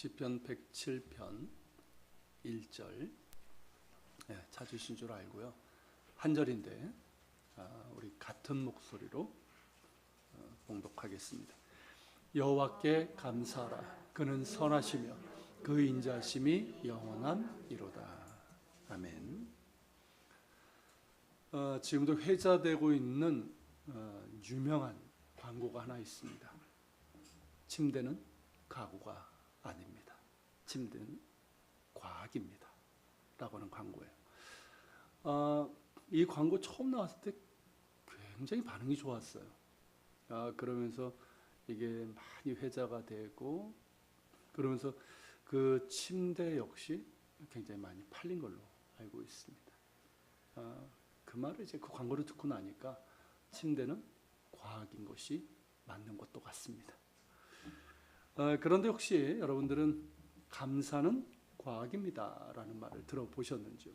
시편 107편 1절 찾으신 줄 알고요. 한 절인데 우리 같은 목소리로 봉독하겠습니다. 여호와께 감사하라. 그는 선하시며 그 인자심이 영원함이로다. 아멘. 지금도 회자되고 있는 유명한 광고가 하나 있습니다. 침대는 가구가 아닙니다. 침대는 과학입니다. 라고 하는 광고예요. 이 광고 처음 나왔을 때 굉장히 반응이 좋았어요. 그러면서 이게 많이 회자가 되고, 그러면서 그 침대 역시 굉장히 많이 팔린 걸로 알고 있습니다. 그 말을 이제 그 광고를 듣고 나니까 침대는 과학인 것이 맞는 것도 같습니다. 그런데 혹시 여러분들은 감사는 과학입니다 라는 말을 들어보셨는지요?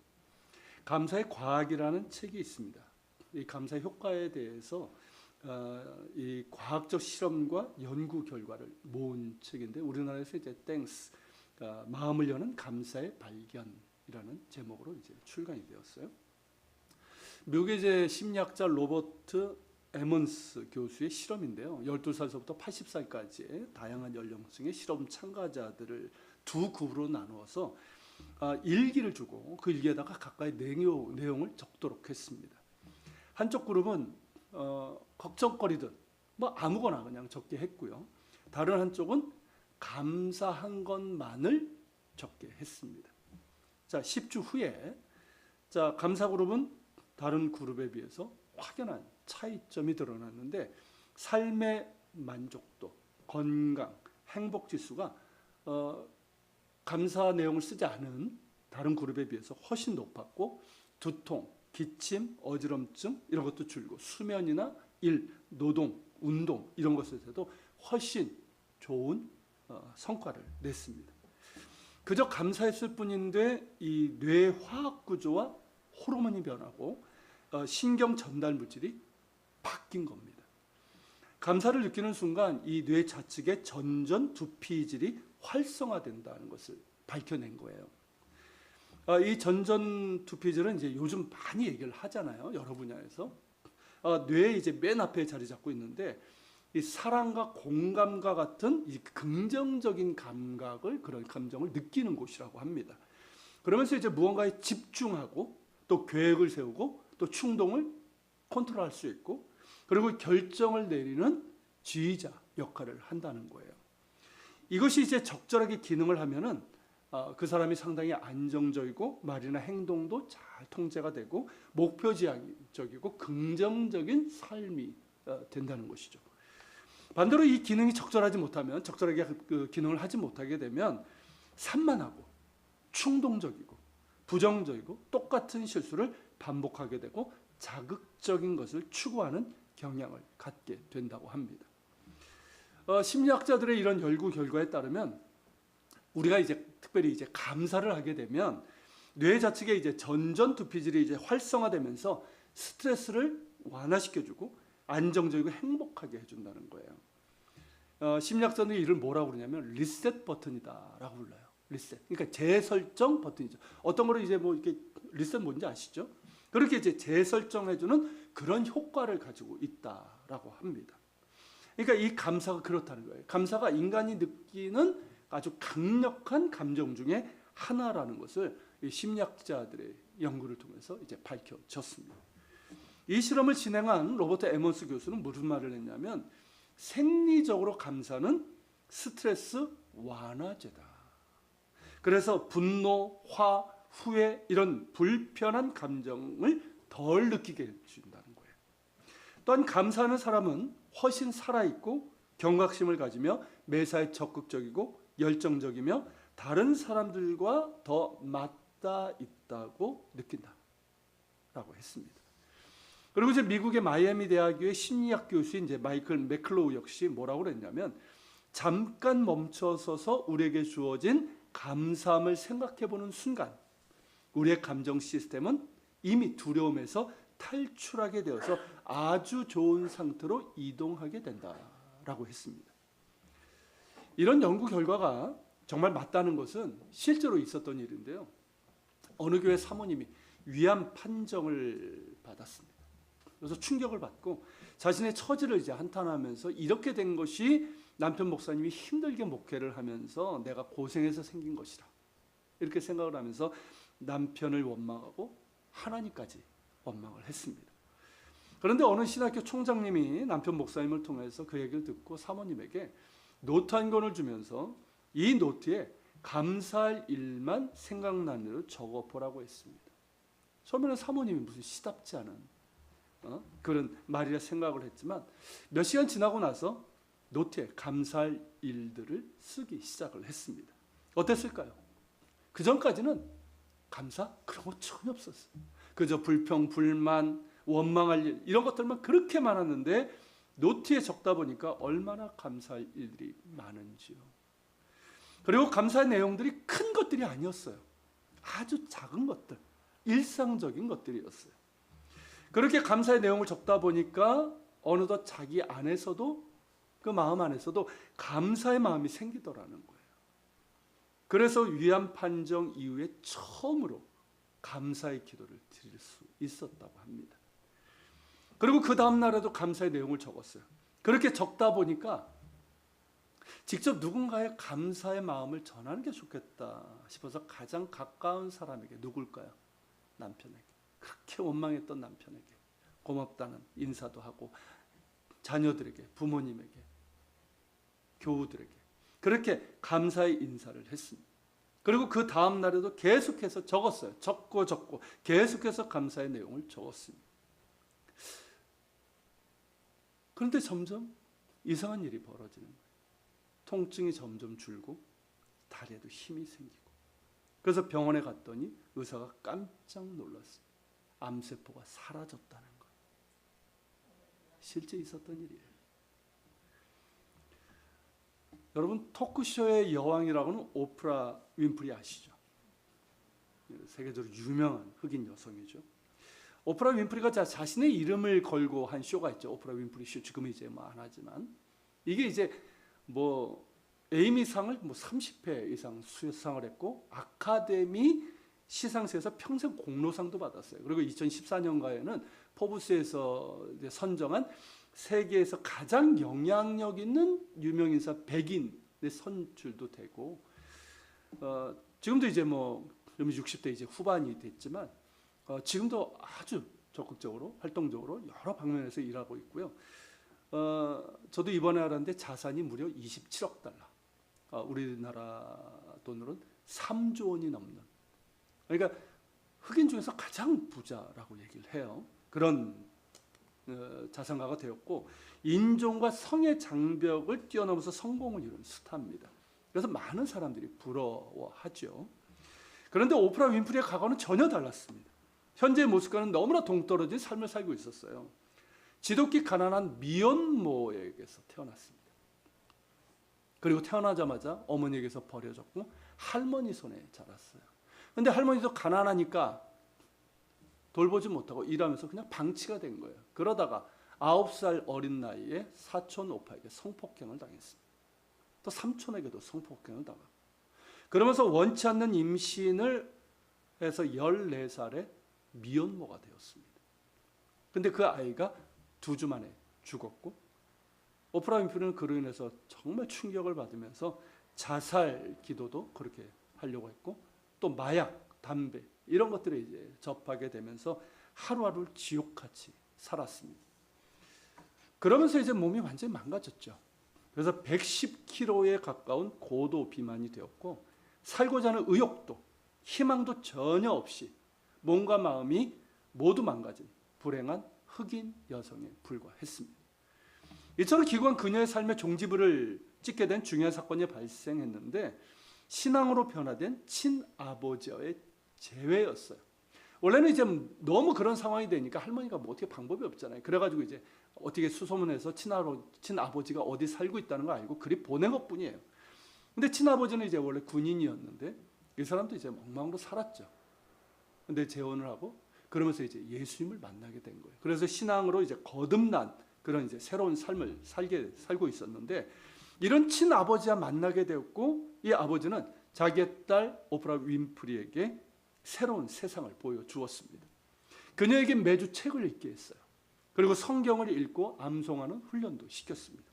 감사의 과학이라는 책이 있습니다. 이 감사의 효과에 대해서 이 과학적 실험과 연구 결과를 모은 책인데, 우리나라에서 이제 땡스, 마음을 여는 감사의 발견이라는 제목으로 이제 출간이 되었어요. 미국의 이제 심리학자 로버트 에먼스 교수의 실험인데요. 12살서부터 80살까지의 다양한 연령층의 실험 참가자들을 두 그룹으로 나누어서 일기를 주고 그 일기에다가 각각의 내용을 적도록 했습니다. 한쪽 그룹은 걱정거리든 뭐 아무거나 그냥 적게 했고요. 다른 한쪽은 감사한 것만을 적게 했습니다. 자, 10주 후에 감사 그룹은 다른 그룹에 비해서 확연한 차이점이 드러났는데, 삶의 만족도, 건강, 행복 지수가 감사 내용을 쓰지 않은 다른 그룹에 비해서 훨씬 높았고, 두통, 기침, 어지럼증 이런 것도 줄고, 수면이나 일, 노동, 운동 이런 것에서도 훨씬 좋은 성과를 냈습니다. 그저 감사했을 뿐인데 이 뇌 화학 구조와 호르몬이 변하고 신경 전달 물질이 바뀐 겁니다. 감사를 느끼는 순간 이 뇌 좌측의 전전 두피질이 활성화된다는 것을 밝혀낸 거예요. 이 전전 두피질은 이제 요즘 많이 얘기를 하잖아요. 여러 분야에서. 뇌의 이제 맨 앞에 자리 잡고 있는데, 이 사랑과 공감과 같은 이 긍정적인 감각을, 그런 감정을 느끼는 곳이라고 합니다. 그러면서 이제 무언가에 집중하고 또 계획을 세우고 또 충동을 컨트롤할 수 있고, 그리고 결정을 내리는 지휘자 역할을 한다는 거예요. 이것이 이제 적절하게 기능을 하면은 그 사람이 상당히 안정적이고 말이나 행동도 잘 통제가 되고 목표지향적이고 긍정적인 삶이 된다는 것이죠. 반대로 이 기능이 적절하지 못하면, 적절하게 그 기능을 하지 못하게 되면 산만하고 충동적이고 부정적이고 똑같은 실수를 반복하게 되고 자극적인 것을 추구하는 경향을 갖게 된다고 합니다. 심리학자들의 이런 연구 결과에 따르면 우리가 이제 특별히 이제 감사를 하게 되면 뇌 자측의 이제 전전 두피질이 이제 활성화되면서 스트레스를 완화시켜주고 안정적이고 행복하게 해준다는 거예요. 심리학자들이 이를 뭐라고 그러냐면 리셋 버튼이다라고 불러요. 리셋. 그러니까 재설정 버튼이죠. 어떤 거를 이제 뭐 이렇게 리셋 뭔지 아시죠? 그렇게 이제 재설정해주는 그런 효과를 가지고 있다라고 합니다. 그러니까 이 감사가 그렇다는 거예요. 감사가 인간이 느끼는 아주 강력한 감정 중에 하나라는 것을 이 심리학자들의 연구를 통해서 이제 밝혀졌습니다. 이 실험을 진행한 로버트 에먼스 교수는 무슨 말을 했냐면, 생리적으로 감사는 스트레스 완화제다. 그래서 분노, 화, 후회 이런 불편한 감정을 덜 느끼게 해준다는 거예요. 또한 감사하는 사람은 훨씬 살아있고 경각심을 가지며 매사에 적극적이고 열정적이며 다른 사람들과 더 맞닿아 있다고 느낀다라고 했습니다. 그리고 이제 미국의 마이애미 대학교의 심리학 교수인 이제 마이클 맥클로우 역시 뭐라고 그랬냐면, 잠깐 멈춰서서 우리에게 주어진 감사함을 생각해보는 순간 우리의 감정 시스템은 이미 두려움에서 탈출하게 되어서 아주 좋은 상태로 이동하게 된다라고 했습니다. 이런 연구 결과가 정말 맞다는 것은 실제로 있었던 일인데요. 어느 교회 사모님이 위암 판정을 받았습니다. 그래서 충격을 받고 자신의 처지를 이제 한탄하면서 이렇게 된 것이 남편 목사님이 힘들게 목회를 하면서 내가 고생해서 생긴 것이라 이렇게 생각을 하면서 남편을 원망하고 하나님까지 원망을 했습니다. 그런데 어느 신학교 총장님이 남편 목사님을 통해서 그 얘기를 듣고 사모님에게 노트 한 권을 주면서 이 노트에 감사할 일만 생각나는 대로 적어보라고 했습니다. 처음에는 사모님이 무슨 시답지 않은 그런 말이라 생각을 했지만 몇 시간 지나고 나서 노트에 감사할 일들을 쓰기 시작을 했습니다. 어땠을까요? 그 전까지는 감사? 그런 거 전혀 없었어요. 그저 불평, 불만, 원망할 일 이런 것들만 그렇게 많았는데 노트에 적다 보니까 얼마나 감사할 일들이 많은지요. 그리고 감사의 내용들이 큰 것들이 아니었어요. 아주 작은 것들, 일상적인 것들이었어요. 그렇게 감사의 내용을 적다 보니까 어느덧 자기 안에서도 그 마음 안에서도 감사의 마음이 생기더라는 거예요. 그래서 위암 판정 이후에 처음으로 감사의 기도를 드릴 수 있었다고 합니다. 그리고 그 다음 날에도 감사의 내용을 적었어요. 그렇게 적다 보니까 직접 누군가의 감사의 마음을 전하는 게 좋겠다 싶어서 가장 가까운 사람에게, 누굴까요? 남편에게. 그렇게 원망했던 남편에게 고맙다는 인사도 하고 자녀들에게, 부모님에게, 교우들에게 그렇게 감사의 인사를 했습니다. 그리고 그 다음 날에도 계속해서 적었어요. 적고 계속해서 감사의 내용을 적었습니다. 그런데 점점 이상한 일이 벌어지는 거예요. 통증이 점점 줄고 다리에도 힘이 생기고, 그래서 병원에 갔더니 의사가 깜짝 놀랐어요. 암세포가 사라졌다는 거예요. 실제 있었던 일이에요. 여러분, 토크쇼의 여왕이라고는 오프라 윈프리 아시죠? 세계적으로 유명한 흑인 여성이죠. 오프라 윈프리가 자신의 이름을 걸고 한 쇼가 있죠. 오프라 윈프리 쇼. 지금은 이제 뭐 안 하지만 이게 이제 뭐 에이미상을 뭐 30회 이상 수상을 했고 아카데미 시상식에서 평생 공로상도 받았어요. 그리고 2014년가에는 포브스에서 선정한 세계에서 가장 영향력 있는 유명인사 100인에 선출도 되고, 지금도 이제 뭐 60대 이제 후반이 됐지만 지금도 아주 적극적으로 활동적으로 여러 방면에서 일하고 있고요. 저도 이번에 알았는데 자산이 무려 27억 달러, 우리나라 돈으로는 3조 원이 넘는, 그러니까 흑인 중에서 가장 부자라고 얘기를 해요. 그런 자산가가 되었고 인종과 성의 장벽을 뛰어넘어서 성공을 이룬 스타입니다. 그래서 많은 사람들이 부러워하죠. 그런데 오프라 윈프리의 과거는 전혀 달랐습니다. 현재의 모습과는 너무나 동떨어진 삶을 살고 있었어요. 지독히 가난한 미혼모에게서 태어났습니다. 그리고 태어나자마자 어머니에게서 버려졌고 할머니 손에 자랐어요. 그런데 할머니도 가난하니까 돌보지 못하고 일하면서 그냥 방치가 된 거예요. 그러다가 9살 어린 나이에 사촌 오빠에게 성폭행을 당했습니다. 또 삼촌에게도 성폭행을 당하고, 그러면서 원치 않는 임신을 해서 14살에 미혼모가 되었습니다. 근데 그 아이가 2주 만에 죽었고, 오프라 윈프리는 그로 인해서 정말 충격을 받으면서 자살 기도도 그렇게 하려고 했고, 또 마약, 담배 이런 것들을 이제 접하게 되면서 하루하루를 지옥같이 살았습니다. 그러면서 이제 몸이 완전히 망가졌죠. 그래서 110kg에 가까운 고도 비만이 되었고, 살고자 하는 의욕도 희망도 전혀 없이 몸과 마음이 모두 망가진 불행한 흑인 여성에 불과했습니다. 이처럼 기구한 그녀의 삶의 종지부를 찍게 된 중요한 사건이 발생했는데, 신앙으로 변화된 친아버지의 재회였어요. 원래는 이제 너무 그런 상황이 되니까 할머니가 뭐 어떻게 방법이 없잖아요. 그래가지고 이제 어떻게 수소문해서 친아버지가 어디 살고 있다는 걸 알고 그리 보낸 것뿐이에요. 근데 친아버지는 이제 원래 군인이었는데 이 사람도 이제 엉망으로 살았죠. 근데 재혼을 하고 그러면서 이제 예수님을 만나게 된 거예요. 그래서 신앙으로 이제 거듭난 그런 이제 새로운 삶을 살고 있었는데, 이런 친아버지와 만나게 되었고, 이 아버지는 자기의 딸 오프라 윈프리에게 새로운 세상을 보여주었습니다. 그녀에게 매주 책을 읽게 했어요. 그리고 성경을 읽고 암송하는 훈련도 시켰습니다.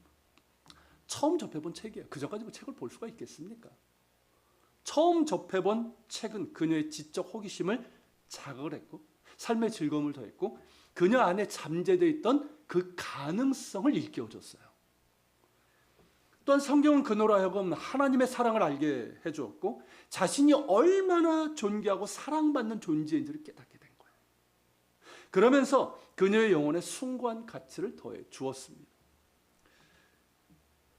처음 접해본 책이에요. 그저 가지고 책을 볼 수가 있겠습니까? 처음 접해본 책은 그녀의 지적 호기심을 자극을 했고, 삶의 즐거움을 더했고, 그녀 안에 잠재되어 있던 그 가능성을 일깨워줬어요. 또한 성경은 그녀로 하여금 하나님의 사랑을 알게 해주었고, 자신이 얼마나 존귀하고 사랑받는 존재인지를 깨닫게 된 거예요. 그러면서 그녀의 영혼에 숭고한 가치를 더해 주었습니다.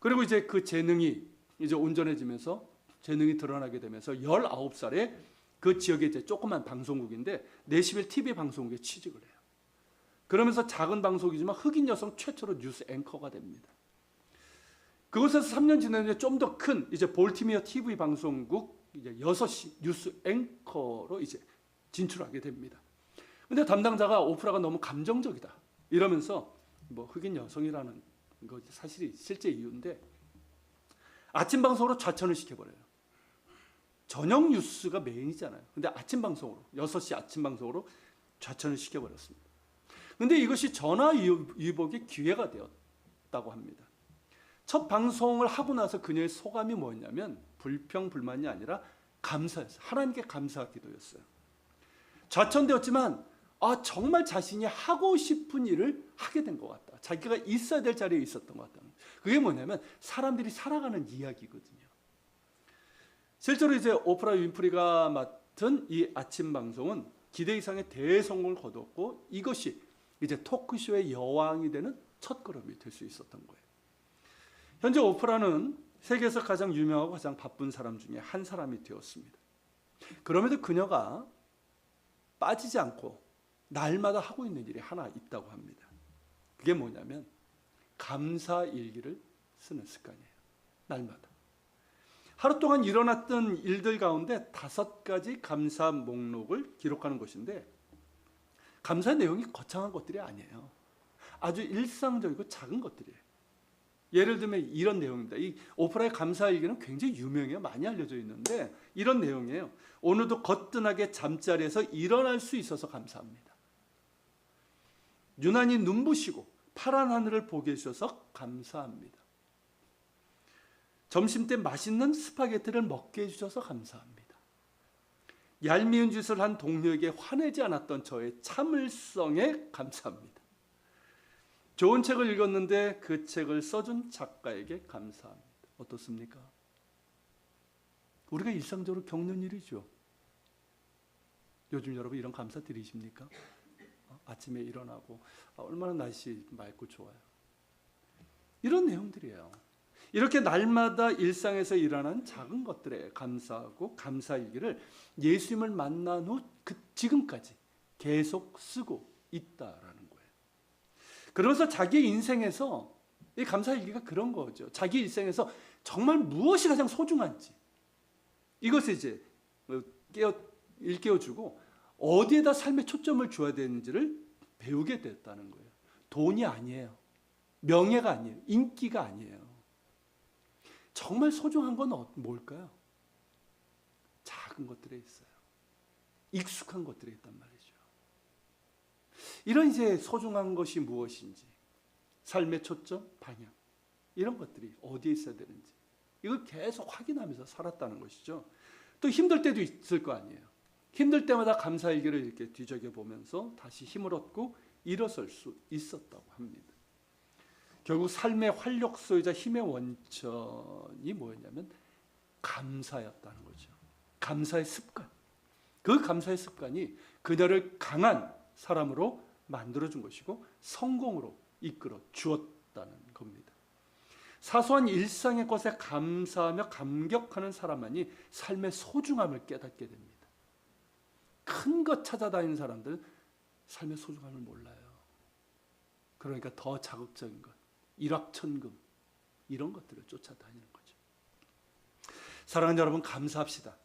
그리고 이제 그 재능이 이제 온전해지면서, 재능이 드러나게 되면서 19살에 그 지역에 이제 조그만 방송국인데 내시빌 TV 방송국에 취직을 해요. 그러면서 작은 방송이지만 흑인 여성 최초로 뉴스 앵커가 됩니다. 그곳에서 3년 지났는데 좀 더 큰 이제 볼티미어 TV 방송국 이제 6시 뉴스 앵커로 이제 진출하게 됩니다. 근데 담당자가 오프라가 너무 감정적이다 이러면서, 뭐 흑인 여성이라는 거 사실이 실제 이유인데, 아침 방송으로 좌천을 시켜버려요. 저녁 뉴스가 메인이잖아요. 근데 아침 방송으로, 6시 아침 방송으로 좌천을 시켜버렸습니다. 근데 이것이 전화위복의 기회가 되었다고 합니다. 첫 방송을 하고 나서 그녀의 소감이 뭐였냐면 불평, 불만이 아니라 감사였어요. 하나님께 감사 기도였어요. 좌천되었지만 정말 자신이 하고 싶은 일을 하게 된 것 같다. 자기가 있어야 될 자리에 있었던 것 같다. 그게 뭐냐면 사람들이 살아가는 이야기거든요. 실제로 이제 오프라 윈프리가 맡은 이 아침 방송은 기대 이상의 대성공을 거두었고, 이것이 이제 토크쇼의 여왕이 되는 첫걸음이 될 수 있었던 거예요. 현재 오프라는 세계에서 가장 유명하고 가장 바쁜 사람 중에 한 사람이 되었습니다. 그럼에도 그녀가 빠지지 않고 날마다 하고 있는 일이 하나 있다고 합니다. 그게 뭐냐면 감사 일기를 쓰는 습관이에요. 날마다. 하루 동안 일어났던 일들 가운데 5가지 감사 목록을 기록하는 것인데, 감사의 내용이 거창한 것들이 아니에요. 아주 일상적이고 작은 것들이에요. 예를 들면 이런 내용입니다. 이 오프라의 감사 일기는 굉장히 유명해요. 많이 알려져 있는데 이런 내용이에요. 오늘도 거뜬하게 잠자리에서 일어날 수 있어서 감사합니다. 유난히 눈부시고 파란 하늘을 보게 해주셔서 감사합니다. 점심때 맛있는 스파게티를 먹게 해주셔서 감사합니다. 얄미운 짓을 한 동료에게 화내지 않았던 저의 참을성에 감사합니다. 좋은 책을 읽었는데 그 책을 써준 작가에게 감사합니다. 어떻습니까? 우리가 일상적으로 겪는 일이죠. 요즘 여러분 이런 감사 드리십니까? 아침에 일어나고 얼마나 날씨 맑고 좋아요. 이런 내용들이에요. 이렇게 날마다 일상에서 일어나는 작은 것들에 감사하고 감사일기를 예수님을 만난 후 지금까지 계속 쓰고 있다라는 거예요. 그러면서 자기 인생에서 이 감사일기가 그런 거죠. 자기 일생에서 정말 무엇이 가장 소중한지 이것을 이제 일깨워주고 어디에다 삶의 초점을 줘야 되는지를 배우게 됐다는 거예요. 돈이 아니에요. 명예가 아니에요. 인기가 아니에요. 정말 소중한 건 뭘까요? 작은 것들에 있어요. 익숙한 것들에 있단 말이죠. 이런 이제 소중한 것이 무엇인지, 삶의 초점, 방향, 이런 것들이 어디에 있어야 되는지 이걸 계속 확인하면서 살았다는 것이죠. 또 힘들 때도 있을 거 아니에요. 힘들 때마다 감사일기를 이렇게 뒤적여 보면서 다시 힘을 얻고 일어설 수 있었다고 합니다. 결국 삶의 활력소이자 힘의 원천이 뭐였냐면 감사였다는 거죠. 감사의 습관. 그 감사의 습관이 그녀를 강한 사람으로 만들어준 것이고 성공으로 이끌어 주었다는 겁니다. 사소한 일상의 것에 감사하며 감격하는 사람만이 삶의 소중함을 깨닫게 됩니다. 큰 것 찾아다니는 사람들은 삶의 소중함을 몰라요. 그러니까 더 자극적인 것, 일확천금 이런 것들을 쫓아다니는 거죠. 사랑하는 여러분, 감사합시다.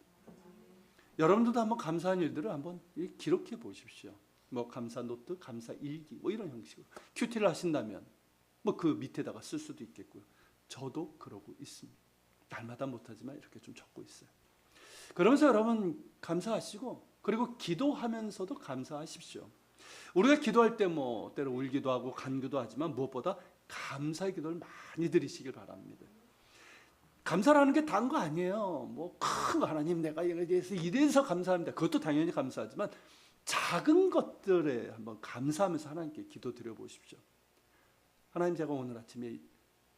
여러분들도 한번 감사한 일들을 한번 기록해 보십시오. 뭐 감사 노트, 감사 일기 뭐 이런 형식으로 큐티를 하신다면 뭐 그 밑에다가 쓸 수도 있겠고요. 저도 그러고 있습니다. 날마다 못하지만 이렇게 좀 적고 있어요. 그러면서 여러분 감사하시고, 그리고 기도하면서도 감사하십시오. 우리가 기도할 때 뭐 때로 울기도 하고 간구도 하지만 무엇보다 감사의 기도를 많이 드리시길 바랍니다. 감사라는 게 단 거 아니에요. 뭐 큰 거, 하나님 내가 이래서 감사합니다. 그것도 당연히 감사하지만 작은 것들에 한번 감사하면서 하나님께 기도 드려 보십시오. 하나님, 제가 오늘 아침에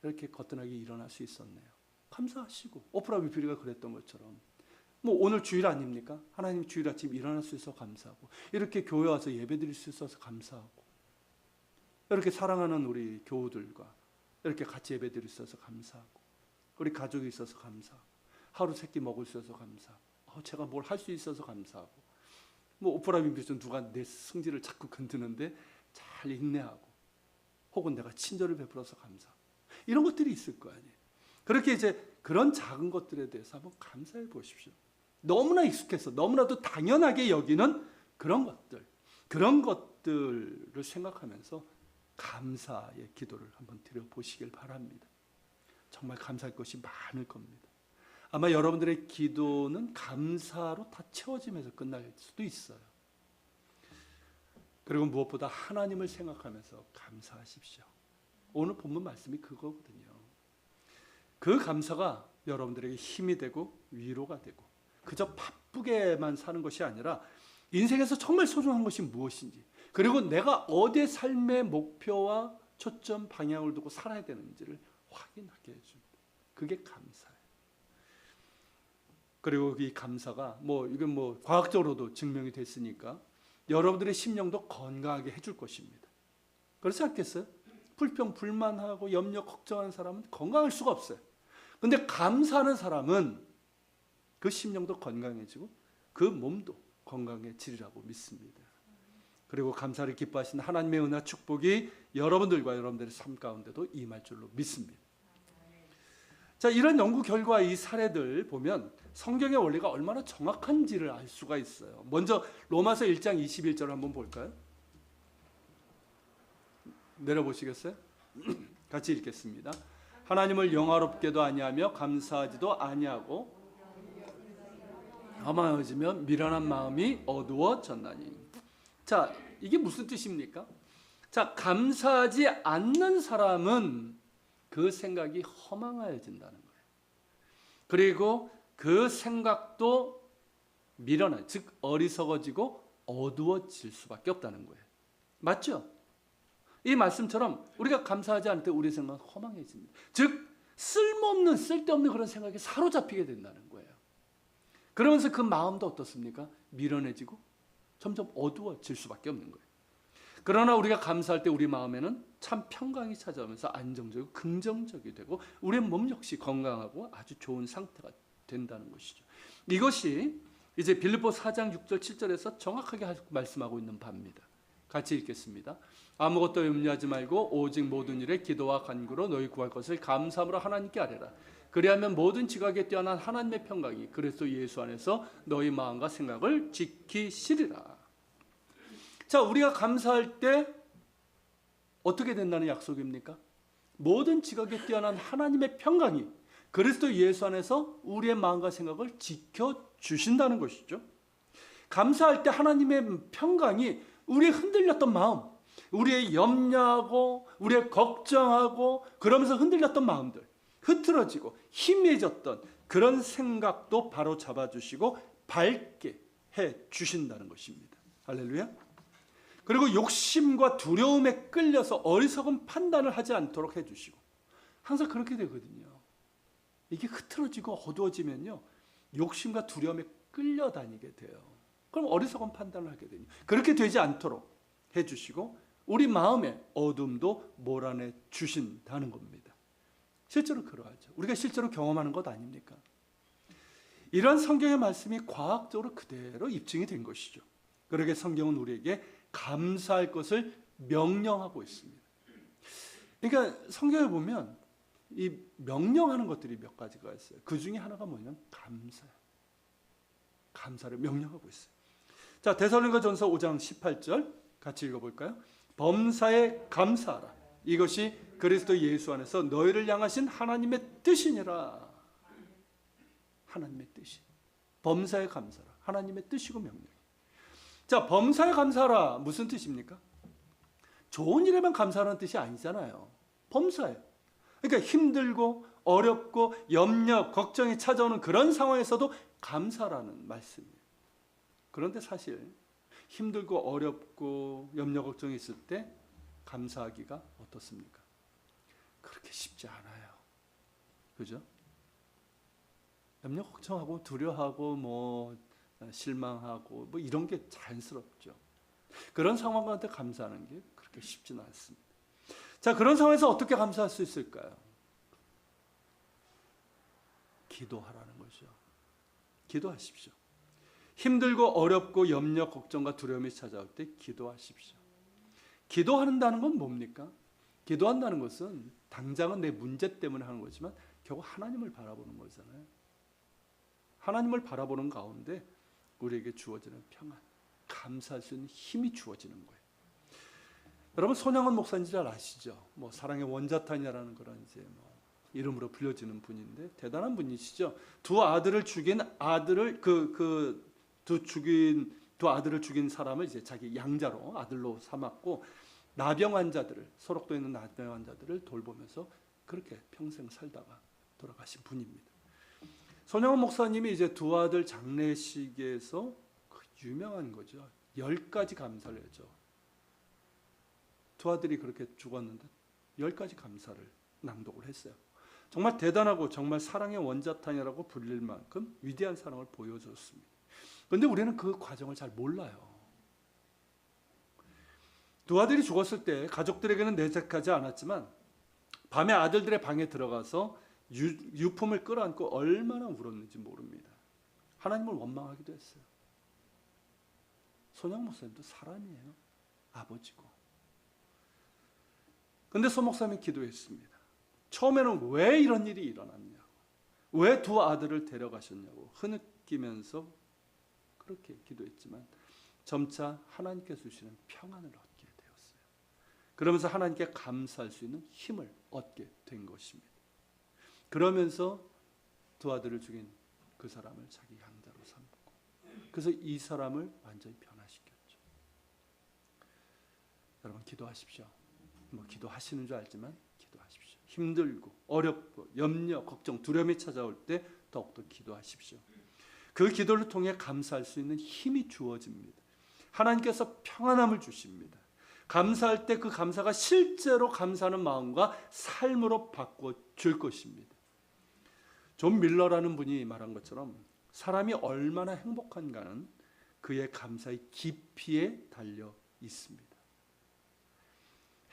이렇게 거뜬하게 일어날 수 있었네요. 감사하시고, 오프라 위프리가 그랬던 것처럼 뭐 오늘 주일 아닙니까? 하나님, 주일 아침 일어날 수 있어서 감사하고, 이렇게 교회 와서 예배 드릴 수 있어서 감사하고, 이렇게 사랑하는 우리 교우들과 이렇게 같이 예배 드릴 수 있어서 감사하고, 우리 가족이 있어서 감사하고, 하루 세끼 먹을 수 있어서 감사하고, 제가 뭘 할 수 있어서 감사하고, 뭐 오프라 윈프리 누가 내 성질을 자꾸 건드는데 잘 인내하고, 혹은 내가 친절을 베풀어서 감사하고, 이런 것들이 있을 거 아니에요. 그렇게 이제 그런 작은 것들에 대해서 한번 감사해 보십시오. 너무나 익숙해서 너무나도 당연하게 여기는 그런 것들을 생각하면서 감사의 기도를 한번 드려보시길 바랍니다. 정말 감사할 것이 많을 겁니다. 아마 여러분들의 기도는 감사로 다 채워지면서 끝날 수도 있어요. 그리고 무엇보다 하나님을 생각하면서 감사하십시오. 오늘 본문 말씀이 그거거든요. 그 감사가 여러분들에게 힘이 되고 위로가 되고, 그저 바쁘게만 사는 것이 아니라 인생에서 정말 소중한 것이 무엇인지, 그리고 내가 어디에 삶의 목표와 초점 방향을 두고 살아야 되는지를 확인하게 해줍니다. 그게 감사예요. 그리고 이 감사가 이건 과학적으로도 증명이 됐으니까 여러분들의 심령도 건강하게 해줄 것입니다. 그렇지 않겠어요? 불평, 불만하고 염려, 걱정하는 사람은 건강할 수가 없어요. 근데 감사하는 사람은 그 심령도 건강해지고 그 몸도 건강해지리라고 믿습니다. 그리고 감사를 기뻐하시는 하나님의 은혜와 축복이 여러분들과 여러분들의 삶 가운데도 임할 줄로 믿습니다. 자, 이런 연구 결과, 이 사례들 보면 성경의 원리가 얼마나 정확한지를 알 수가 있어요. 먼저 로마서 1장 21절을 한번 볼까요? 내려보시겠어요? 같이 읽겠습니다. 하나님을 영화롭게도 아니하며 감사하지도 아니하고 허망해지면 미련한 마음이 어두워졌나니. 자, 이게 무슨 뜻입니까? 자, 감사하지 않는 사람은 그 생각이 허망해진다는 거예요. 그리고 그 생각도 미련한, 즉 어리석어지고 어두워질 수밖에 없다는 거예요. 맞죠? 이 말씀처럼 우리가 감사하지 않을 때 우리 생각은 허망해집니다. 즉 쓸모없는, 쓸데없는 그런 생각에 사로잡히게 된다는 거예요. 그러면서 그 마음도 어떻습니까? 미련해지고 점점 어두워질 수밖에 없는 거예요. 그러나 우리가 감사할 때 우리 마음에는 참 평강이 찾아오면서 안정적이고 긍정적이 되고 우리의 몸 역시 건강하고 아주 좋은 상태가 된다는 것이죠. 이것이 이제 빌립보 4장 6절 7절에서 정확하게 말씀하고 있는 바입니다. 같이 읽겠습니다. 아무것도 염려하지 말고 오직 모든 일에 기도와 간구로 너희 구할 것을 감사함으로 하나님께 아뢰라. 그리하면 모든 지각에 뛰어난 하나님의 평강이 그리스도 예수 안에서 너희 마음과 생각을 지키시리라. 자, 우리가 감사할 때 어떻게 된다는 약속입니까? 모든 지각에 뛰어난 하나님의 평강이 그리스도 예수 안에서 우리의 마음과 생각을 지켜주신다는 것이죠. 감사할 때 하나님의 평강이 우리의 흔들렸던 마음, 우리의 염려하고 우리의 걱정하고 그러면서 흔들렸던 마음들, 흐트러지고 희미해졌던 그런 생각도 바로 잡아주시고 밝게 해주신다는 것입니다. 할렐루야. 그리고 욕심과 두려움에 끌려서 어리석은 판단을 하지 않도록 해주시고, 항상 그렇게 되거든요. 이게 흐트러지고 어두워지면요, 욕심과 두려움에 끌려다니게 돼요. 그럼 어리석은 판단을 하게 되요. 그렇게 되지 않도록 해주시고 우리 마음의 어둠도 몰아내 주신다는 겁니다. 실제로 그러하죠. 우리가 실제로 경험하는 것 아닙니까? 이런 성경의 말씀이 과학적으로 그대로 입증이 된 것이죠. 그러게 성경은 우리에게 감사할 것을 명령하고 있습니다. 그러니까 성경에 보면 이 명령하는 것들이 몇 가지가 있어요. 그 중에 하나가 뭐냐면 감사예요. 감사를 명령하고 있어요. 자, 데살로니가전서 5장 18절 같이 읽어볼까요? 범사에 감사하라. 이것이 그리스도 예수 안에서 너희를 향하신 하나님의 뜻이니라. 하나님의 뜻이. 범사에 감사라. 하나님의 뜻이고 명령. 자, 범사에 감사라 무슨 뜻입니까? 좋은 일에만 감사하는 뜻이 아니잖아요. 범사예요. 그러니까 힘들고 어렵고 염려, 걱정이 찾아오는 그런 상황에서도 감사라는 말씀이에요. 그런데 사실 힘들고 어렵고 염려, 걱정이 있을 때 감사하기가 어떻습니까? 그렇게 쉽지 않아요. 그죠? 염려, 걱정하고 두려워하고 뭐 실망하고 뭐 이런 게 자연스럽죠. 그런 상황 가운데 감사하는 게 그렇게 쉽지는 않습니다. 자, 그런 상황에서 어떻게 감사할 수 있을까요? 기도하라는 거죠. 기도하십시오. 힘들고 어렵고 염려, 걱정과 두려움이 찾아올 때 기도하십시오. 기도한다는 건 뭡니까? 기도한다는 것은 당장은 내 문제 때문에 하는 거지만 결국 하나님을 바라보는 거잖아요. 하나님을 바라보는 가운데 우리에게 주어지는 평안, 감사할 수 있는 힘이 주어지는 거예요. 여러분, 손양원 목사님 잘 아시죠? 뭐 사랑의 원자탄이라는 그런 이제 뭐 이름으로 불려지는 분인데 대단한 분이시죠. 두 아들을 죽인 죽인 사람을 이제 자기 양자로 아들로 삼았고 나병 환자들을 소록도에 있는 나병 환자들을 돌보면서 그렇게 평생 살다가 돌아가신 분입니다. 손양원 목사님이 이제 두 아들 장례식에서 유명한 거죠. 10가지 감사를 했죠. 두 아들이 그렇게 죽었는데 10가지 감사를 낭독을 했어요. 정말 대단하고 정말 사랑의 원자탄이라고 불릴 만큼 위대한 사랑을 보여줬습니다. 그런데 우리는 그 과정을 잘 몰라요. 두 아들이 죽었을 때 가족들에게는 내색하지 않았지만 밤에 아들들의 방에 들어가서 유품을 끌어안고 얼마나 울었는지 모릅니다. 하나님을 원망하기도 했어요. 손양 목사님도 사람이에요. 아버지고. 그런데 손 목사님이 기도했습니다. 처음에는 왜 이런 일이 일어났냐고, 왜 두 아들을 데려가셨냐고 흐느끼면서 그렇게 기도했지만 점차 하나님께서 주시는 평안을 얻게 되었어요. 그러면서 하나님께 감사할 수 있는 힘을 얻게 된 것입니다. 그러면서 두 아들을 죽인 그 사람을 자기 양자로 삼고, 그래서 이 사람을 완전히 변화시켰죠. 여러분, 기도하십시오. 뭐 기도하시는 줄 알지만 기도하십시오. 힘들고 어렵고 염려, 걱정, 두려움이 찾아올 때 더욱더 기도하십시오. 그 기도를 통해 감사할 수 있는 힘이 주어집니다. 하나님께서 평안함을 주십니다. 감사할 때 그 감사가 실제로 감사하는 마음과 삶으로 바꿔줄 것입니다. 존 밀러라는 분이 말한 것처럼 사람이 얼마나 행복한가는 그의 감사의 깊이에 달려 있습니다.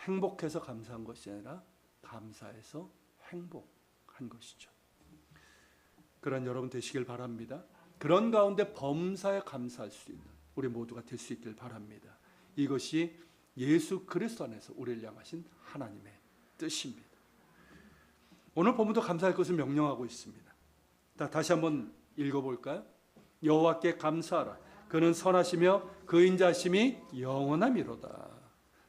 행복해서 감사한 것이 아니라 감사해서 행복한 것이죠. 그런 여러분 되시길 바랍니다. 그런 가운데 범사에 감사할 수 있는 우리 모두가 될 수 있길 바랍니다. 이것이 예수 그리스도 안에서 우리를 향하신 하나님의 뜻입니다. 오늘 본문도 감사할 것을 명령하고 있습니다. 다시 한번 읽어볼까요? 여호와께 감사하라. 그는 선하시며 그 인자심이 영원함이로다.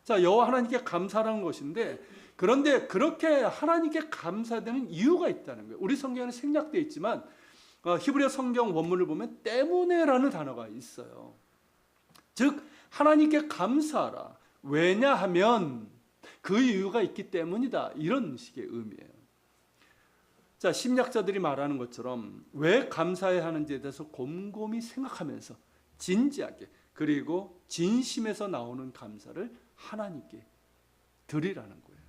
자, 여호와 하나님께 감사하는 것인데, 그런데 그렇게 하나님께 감사되는 이유가 있다는 거예요. 우리 성경에는 생략되어 있지만 히브리어 성경 원문을 보면 때문에라는 단어가 있어요. 즉 하나님께 감사하라. 왜냐하면 그 이유가 있기 때문이다. 이런 식의 의미예요. 자, 심리학자들이 말하는 것처럼 왜 감사해야 하는지에 대해서 곰곰이 생각하면서 진지하게 그리고 진심에서 나오는 감사를 하나님께 드리라는 거예요.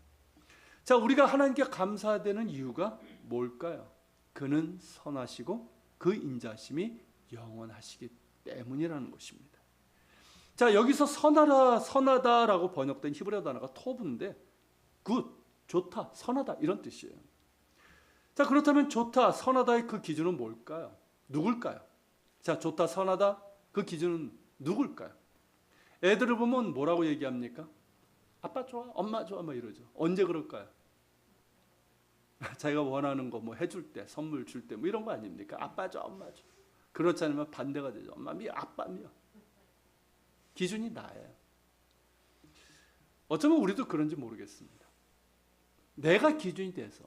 자, 우리가 하나님께 감사되는 이유가 뭘까요? 그는 선하시고 그 인자심이 영원하시기 때문이라는 것입니다. 자, 여기서 선하다, 선하다라고 번역된 히브리어 단어가 토브인데 굿, 좋다, 선하다 이런 뜻이에요. 자, 그렇다면 좋다, 선하다의 그 기준은 뭘까요? 누굴까요? 자, 좋다, 선하다 그 기준은 누굴까요? 애들을 보면 뭐라고 얘기합니까? 아빠 좋아, 엄마 좋아, 뭐 이러죠. 언제 그럴까요? 자기가 원하는 거 뭐 해줄 때, 선물 줄 때 뭐 이런 거 아닙니까? 아빠 좋아, 엄마 좋아. 그렇지 않으면 반대가 되죠. 엄마 미워, 아빠 미워. 기준이 나예요. 어쩌면 우리도 그런지 모르겠습니다. 내가 기준이 돼서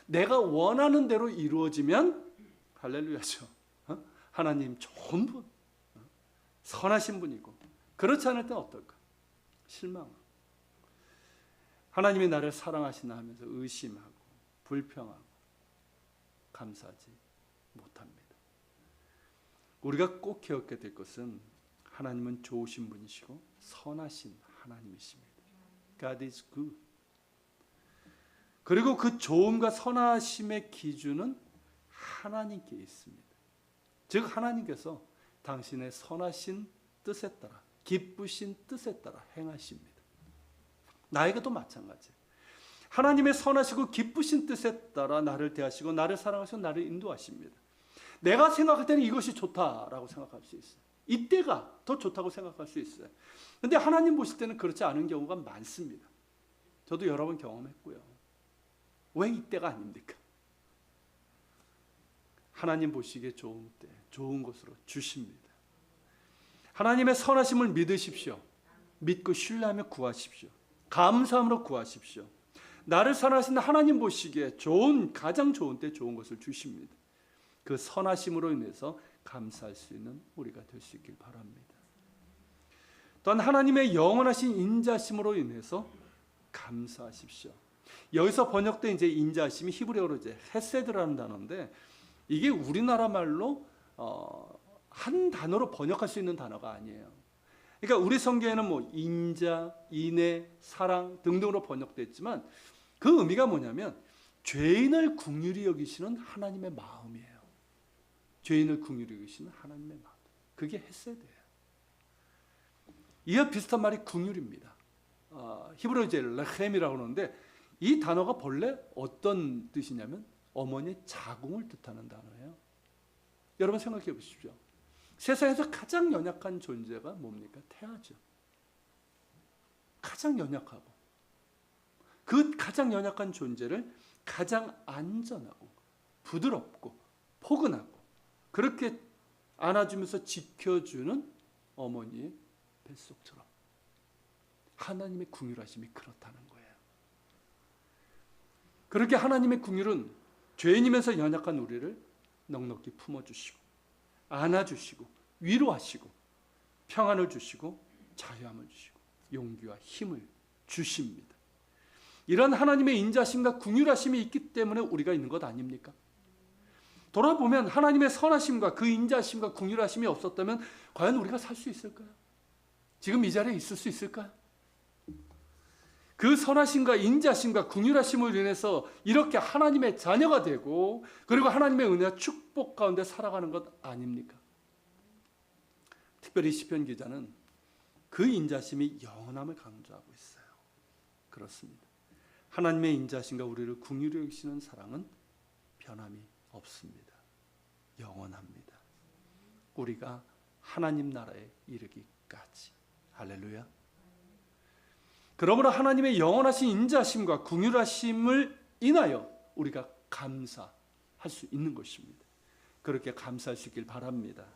내가 원하는 대로 이루어지면 할렐루야죠. 하나님 좋은 분, 선하신 분이고, 그렇지 않을 땐 어떨까? 실망하고, 하나님이 나를 사랑하시나 하면서 의심하고 불평하고 감사하지 못합니다. 우리가 꼭 기억해야 될 것은 하나님은 좋으신 분이시고 선하신 하나님이십니다. God is good. 그리고 그 좋음과 선하심의 기준은 하나님께 있습니다. 즉 하나님께서 당신의 선하신 뜻에 따라, 기쁘신 뜻에 따라 행하십니다. 나에게도 마찬가지예요. 하나님의 선하시고 기쁘신 뜻에 따라 나를 대하시고 나를 사랑하시고 나를 인도하십니다. 내가 생각할 때는 이것이 좋다라고 생각할 수 있어요. 이때가 더 좋다고 생각할 수 있어요. 그런데 하나님 보실 때는 그렇지 않은 경우가 많습니다. 저도 여러 번 경험했고요. 왜 이때가 아닙니까? 하나님 보시기에 좋은 때, 좋은 것으로 주십니다. 하나님의 선하심을 믿으십시오. 믿고 신뢰하며 구하십시오. 감사함으로 구하십시오. 나를 사랑하신 하나님 보시기에 가장 좋은 때 좋은 것을 주십니다. 그 선하심으로 인해서 감사할 수 있는 우리가 될 수 있길 바랍니다. 또한 하나님의 영원하신 인자심으로 인해서 감사하십시오. 여기서 번역된 이제 인자심이 히브리어로 이제 헤세드라는 단어인데, 이게 우리나라 말로 한 단어로 번역할 수 있는 단어가 아니에요. 그러니까 우리 성경에는 뭐 인자, 인애, 사랑 등등으로 번역됐지만 그 의미가 뭐냐면 죄인을 긍휼히 여기시는 하나님의 마음이에요. 죄인을 긍휼히 여기시는 하나님의 마음. 그게 헤세드예요. 이와 비슷한 말이 긍휼입니다. 히브리어 이제 레헴이라고 하는데 이 단어가 본래 어떤 뜻이냐면 어머니의 자궁을 뜻하는 단어예요. 여러분 생각해 보십시오. 세상에서 가장 연약한 존재가 뭡니까? 태아죠. 가장 연약하고, 그 가장 연약한 존재를 가장 안전하고 부드럽고 포근하고 그렇게 안아주면서 지켜주는 어머니의 뱃속처럼 하나님의 긍휼하심이 그렇다는 거예요. 그렇게 하나님의 긍휼은 죄인이면서 연약한 우리를 넉넉히 품어주시고 안아주시고 위로하시고 평안을 주시고 자유함을 주시고 용기와 힘을 주십니다. 이런 하나님의 인자심과 긍휼하심이 있기 때문에 우리가 있는 것 아닙니까? 돌아보면 하나님의 선하심과 그 인자심과 긍휼하심이 없었다면 과연 우리가 살 수 있을까요? 지금 이 자리에 있을 수 있을까요? 그 선하심과 인자심과 긍휼하심을 인해서 이렇게 하나님의 자녀가 되고 그리고 하나님의 은혜와 축복 가운데 살아가는 것 아닙니까? 특별히 시편 기자는 그 인자심이 영원함을 강조하고 있어요. 그렇습니다. 하나님의 인자심과 우리를 긍휼히 여기시는 사랑은 변함이 없습니다. 영원합니다. 우리가 하나님 나라에 이르기까지. 할렐루야. 그러므로 하나님의 영원하신 인자심과 긍휼하심을 인하여 우리가 감사할 수 있는 것입니다. 그렇게 감사할 수 있길 바랍니다.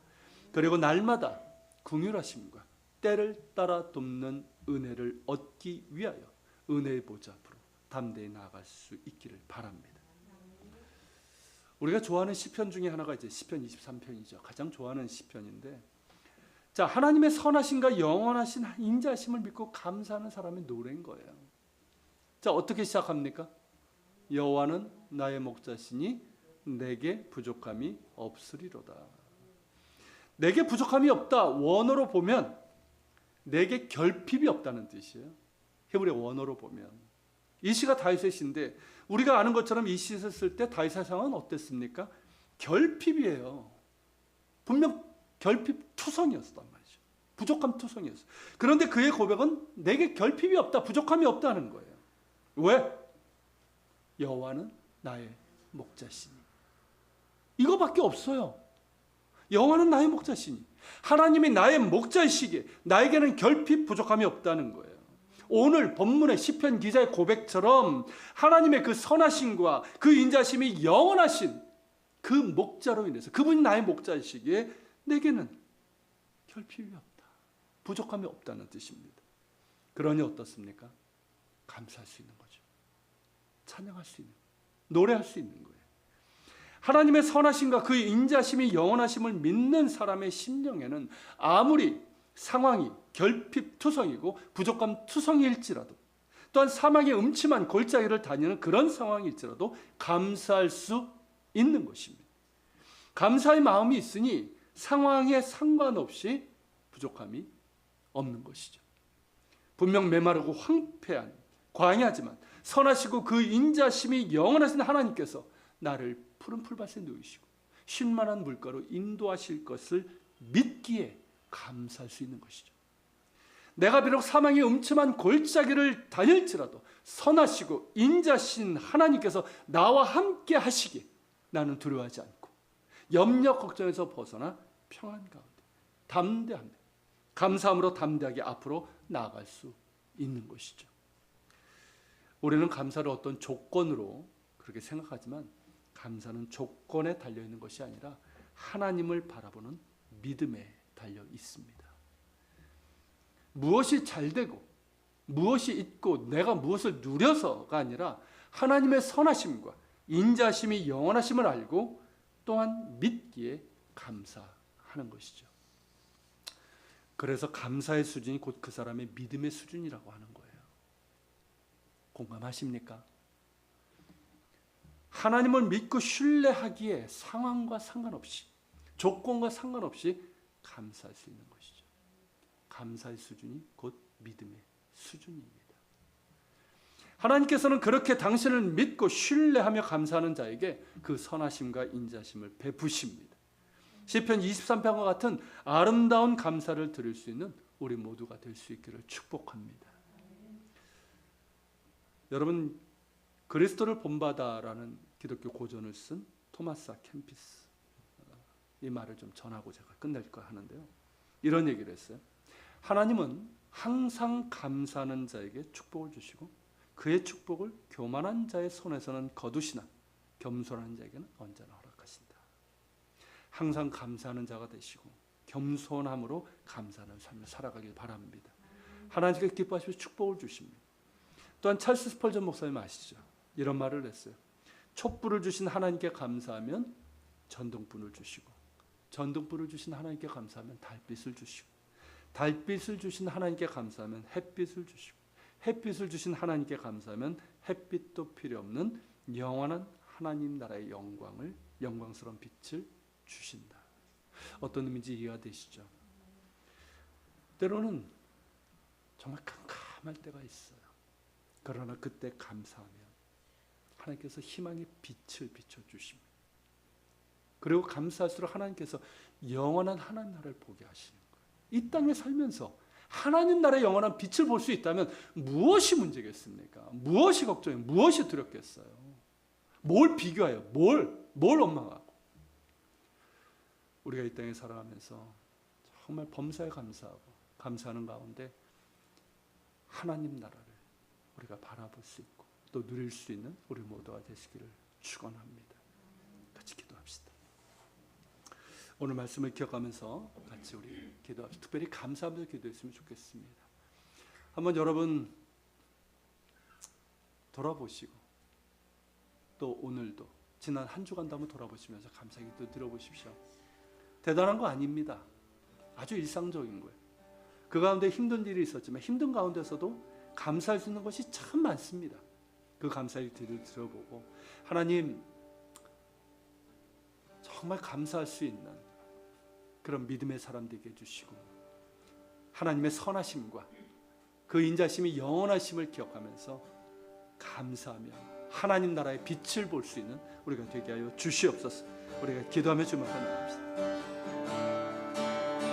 그리고 날마다 긍휼하심과 때를 따라 돕는 은혜를 얻기 위하여 은혜의 보좌 앞으로 담대히 나아갈 수 있기를 바랍니다. 우리가 좋아하는 시편 중에 하나가 이제 시편 23편이죠. 가장 좋아하는 시편인데, 자, 하나님의 선하심과 영원하신 인자심을 믿고 감사하는 사람의 노래인 거예요. 자, 어떻게 시작합니까? 여호와는 나의 목자시니 내게 부족함이 없으리로다. 내게 부족함이 없다. 원어로 보면 내게 결핍이 없다는 뜻이에요. 히브리 원어로 보면 이 시가 다윗의 시인데 우리가 아는 것처럼 이 시를 쓸 때 다윗의 상황은 어땠습니까? 결핍이에요. 분명 결핍 투성이었단 말이죠. 부족함 투성이었어요. 그런데 그의 고백은 내게 결핍이 없다, 부족함이 없다는 거예요. 왜? 여호와는 나의 목자시니. 이거밖에 없어요. 여호와는 나의 목자시니. 하나님이 나의 목자이시기에 나에게는 결핍, 부족함이 없다는 거예요. 오늘 본문의 시편 기자의 고백처럼 하나님의 그 선하심과 그 인자심이 영원하신 그 목자로 인해서 그분이 나의 목자이시기에 내게는 결핍이 없다, 부족함이 없다는 뜻입니다. 그러니 어떻습니까? 감사할 수 있는 거죠. 찬양할 수 있는, 노래할 수 있는 거예요. 하나님의 선하심과 그 인자심이 영원하심을 믿는 사람의 심령에는 아무리 상황이 결핍투성이고 부족함 투성일지라도, 또한 사망의 음침한 골짜기를 다니는 그런 상황일지라도 감사할 수 있는 것입니다. 감사의 마음이 있으니 상황에 상관없이 부족함이 없는 것이죠. 분명 메마르고 황폐한 광야지만 선하시고 그 인자심이 영원하신 하나님께서 나를 푸른 풀밭에 누이시고 쉴만한 물가로 인도하실 것을 믿기에 감사할 수 있는 것이죠. 내가 비록 사망의 음침한 골짜기를 다닐지라도 선하시고 인자신 하나님께서 나와 함께 하시기에 나는 두려워하지 않고 염려 걱정에서 벗어나 평안 가운데 담대함에 감사함으로 담대하게 앞으로 나아갈 수 있는 것이죠. 우리는 감사를 어떤 조건으로 그렇게 생각하지만 감사는 조건에 달려있는 것이 아니라 하나님을 바라보는 믿음에 달려 있습니다. 무엇이 잘 되고 무엇이 있고 내가 무엇을 누려서가 아니라 하나님의 선하심과 인자심이 영원하심을 알고 또한 믿기에 감사하는 것이죠. 그래서 감사의 수준이 곧 그 사람의 믿음의 수준이라고 하는 거예요. 공감하십니까? 하나님을 믿고 신뢰하기에 상황과 상관없이, 조건과 상관없이 감사할 수 있는 것이죠. 감사의 수준이 곧 믿음의 수준입니다. 하나님께서는 그렇게 당신을 믿고 신뢰하며 감사하는 자에게 그 선하심과 인자심을 베푸십니다. 시편 23편과 같은 아름다운 감사를 드릴 수 있는 우리 모두가 될 수 있기를 축복합니다. 여러분, 그리스도를 본받아라는 기독교 고전을 쓴 토마스 아 캠피스, 이 말을 좀 전하고 제가 끝낼까 하는데요. 이런 얘기를 했어요. 하나님은 항상 감사하는 자에게 축복을 주시고 그의 축복을 교만한 자의 손에서는 거두시나 겸손한 자에게는 언제나 허락하신다. 항상 감사하는 자가 되시고 겸손함으로 감사하는 삶을 살아가길 바랍니다. 하나님께 기뻐하시면서 축복을 주십니다. 또한 찰스 스펄전 목사님 아시죠? 이런 말을 했어요. 촛불을 주신 하나님께 감사하면 전등불을 주시고 전등불을 주신 하나님께 감사하면 달빛을 주시고 달빛을 주신 하나님께 감사하면 햇빛을 주시고 햇빛을 주신 하나님께 감사하면 햇빛도 필요 없는 영원한 하나님 나라의 영광스러운 빛을 주신다. 어떤 의미인지 이해가 되시죠? 때로는 정말 캄캄할 때가 있어요. 그러나 그때 감사하면 하나님께서 희망의 빛을 비춰주십니다. 그리고 감사할수록 하나님께서 영원한 하나님 나라를 보게 하시는 거예요. 이 땅에 살면서 하나님 나라의 영원한 빛을 볼 수 있다면 무엇이 문제겠습니까? 무엇이 걱정해요? 무엇이 두렵겠어요? 뭘 비교해요? 뭘 원망하고? 우리가 이 땅에 살아가면서 정말 범사에 감사하고 감사하는 가운데 하나님 나라를 우리가 바라볼 수 있고 또 누릴 수 있는 우리 모두가 되시기를 축원합니다. 같이 기도합시다. 오늘 말씀을 기억하면서 같이 우리 기도합시다. 특별히 감사하면서 기도했으면 좋겠습니다. 한번 여러분 돌아보시고 또 오늘도 지난 한 주간도 한번 돌아보시면서 감사 기도 드려보십시오. 대단한 거 아닙니다. 아주 일상적인 거예요. 그 가운데 힘든 일이 있었지만 힘든 가운데서도 감사할 수 있는 것이 참 많습니다. 그 감사의 기도를 들어보고 하나님 정말 감사할 수 있는 그런 믿음의 사람 되게 해주시고 하나님의 선하심과 그 인자심이 영원하심을 기억하면서 감사하며 하나님 나라의 빛을 볼 수 있는 우리가 되게 하여 주시옵소서. 우리가 기도하며 주문하고 나갑시다.